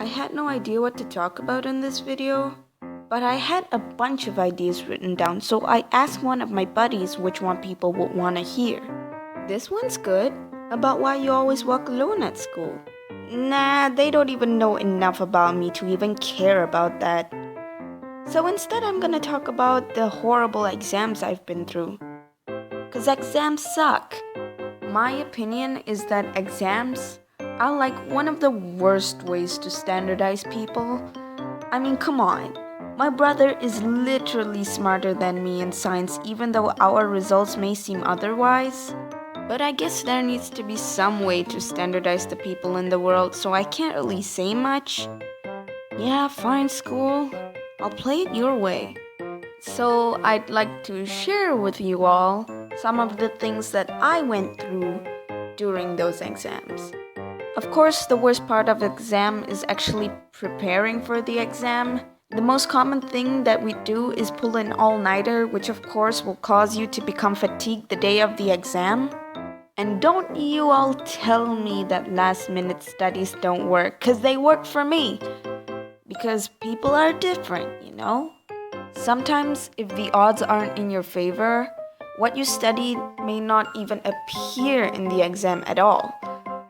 I had no idea what to talk about in this video, but I had a bunch of ideas written down, so I asked one of my buddies which one people would want to hear. This one's good, about why you always walk alone at school. Nah, they don't even know enough about me to even care about that. So instead, I'm gonna talk about the horrible exams I've been through. Cause exams suck. My opinion is that exams are like one of the worst ways to standardize people. I mean, come on. My brother is literally smarter than me in science, even though our results may seem otherwise. But I guess there needs to be some way to standardize the people in the world, so I can't really say much. Yeah, fine, school. I'll play it your way. So I'd like to share with you all some of the things that I went through during those exams. Of course, the worst part of exam is actually preparing for the exam. The most common thing that we do is pull an all-nighter, which of course will cause you to become fatigued the day of the exam. And don't you all tell me that last-minute studies don't work, because they work for me. Because people are different, you know? Sometimes, if the odds aren't in your favor, what you studied may not even appear in the exam at all.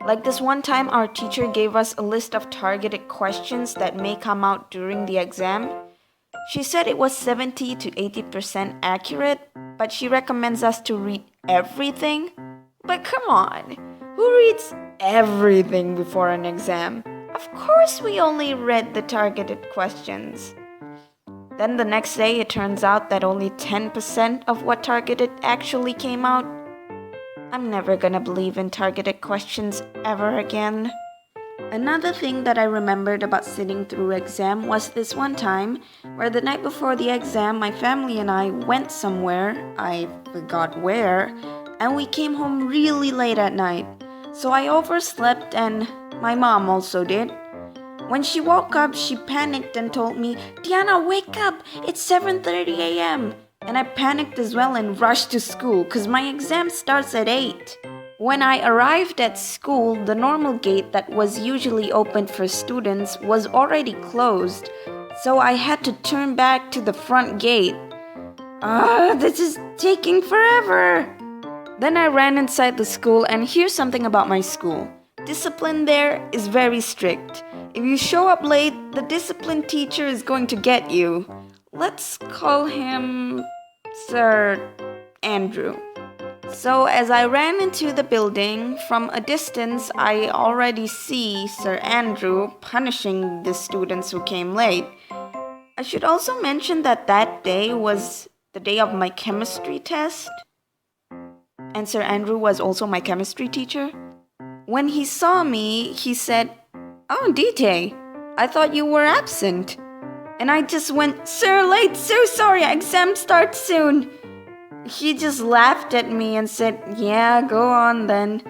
Like this one time, our teacher gave us a list of targeted questions that may come out during the exam. She said it was 70 to 80% accurate, but she recommends us to read everything. But come on, who reads everything before an exam? Of course we only read the targeted questions. Then the next day it turns out that only 10% of what targeted actually came out. I'm never gonna believe in targeted questions ever again. Another thing that I remembered about sitting through exam was this one time where the night before the exam my family and I went somewhere, I forgot where, and we came home really late at night. So I overslept and my mom also did. When she woke up, she panicked and told me, "Diana, wake up! It's 7:30 a.m." And I panicked as well and rushed to school because my exam starts at 8. When I arrived at school, the normal gate that was usually opened for students was already closed, so I had to turn back to the front gate. This is taking forever! Then I ran inside the school, and here's something about my school. Discipline there is very strict. If you show up late, the discipline teacher is going to get you. Let's call him Sir Andrew. So as I ran into the building, from a distance I already see Sir Andrew punishing the students who came late. I should also mention that that day was the day of my chemistry test. And Sir Andrew was also my chemistry teacher. When he saw me, he said, "Oh, DJ, I thought you were absent." And I just went, "Sir, late, so sorry, exam starts soon." He just laughed at me and said, "Yeah, go on then."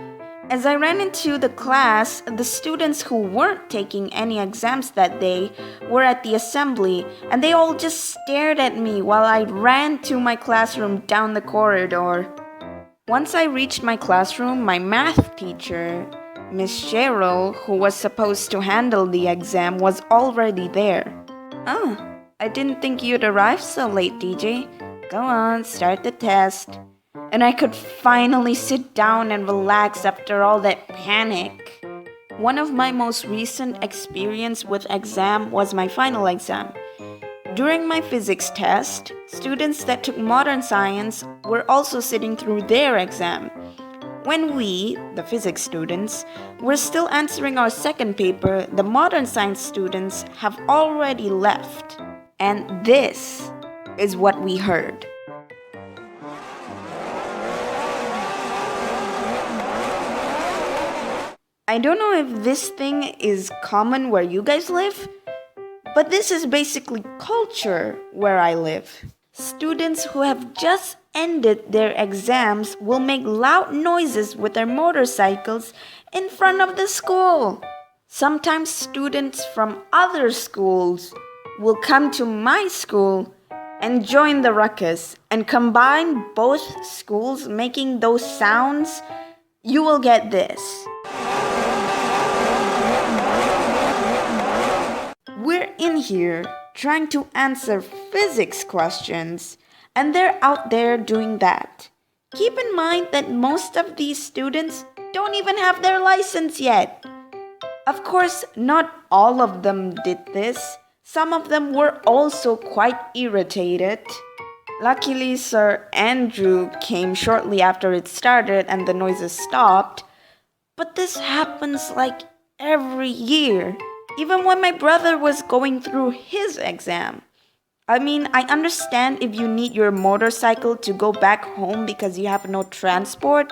As I ran into the class, the students who weren't taking any exams that day were at the assembly, and they all just stared at me while I ran to my classroom down the corridor. Once I reached my classroom, my math teacher, Miss Cheryl, who was supposed to handle the exam, was already there. "Oh, I didn't think you'd arrive so late, DJ. Go on, start the test." And I could finally sit down and relax after all that panic. One of my most recent experience with exam was my final exam. During my physics test, students that took modern science were also sitting through their exam. When we, the physics students, were still answering our second paper, the modern science students have already left. And this is what we heard. I don't know if this thing is common where you guys live, but this is basically culture where I live. Students who have just ended their exams will make loud noises with their motorcycles in front of the school. Sometimes students from other schools will come to my school and join the ruckus, and combine both schools making those sounds, you will get this. in here trying to answer physics questions, and they're out there doing that. Keep in mind that most of these students don't even have their license yet. Of course, not all of them did this. Some of them were also quite irritated. Luckily, Sir Andrew came shortly after it started and the noises stopped. But this happens like every year, even when my brother was going through his exam. I mean, I understand if you need your motorcycle to go back home because you have no transport,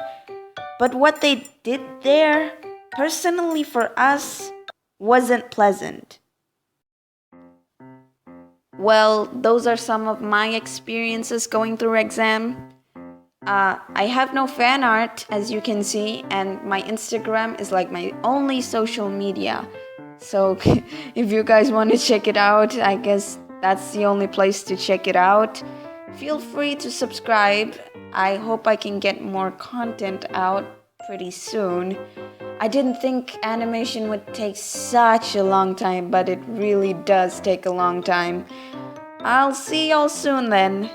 but what they did there, personally for us, wasn't pleasant. Well, those are some of my experiences going through exam. I have no fan art, as you can see, and my Instagram is like my only social media. So, if you guys want to check it out, I guess that's the only place to check it out. Feel free to subscribe. I hope I can get more content out pretty soon. I didn't think animation would take such a long time, but it really does take a long time. I'll see y'all soon then.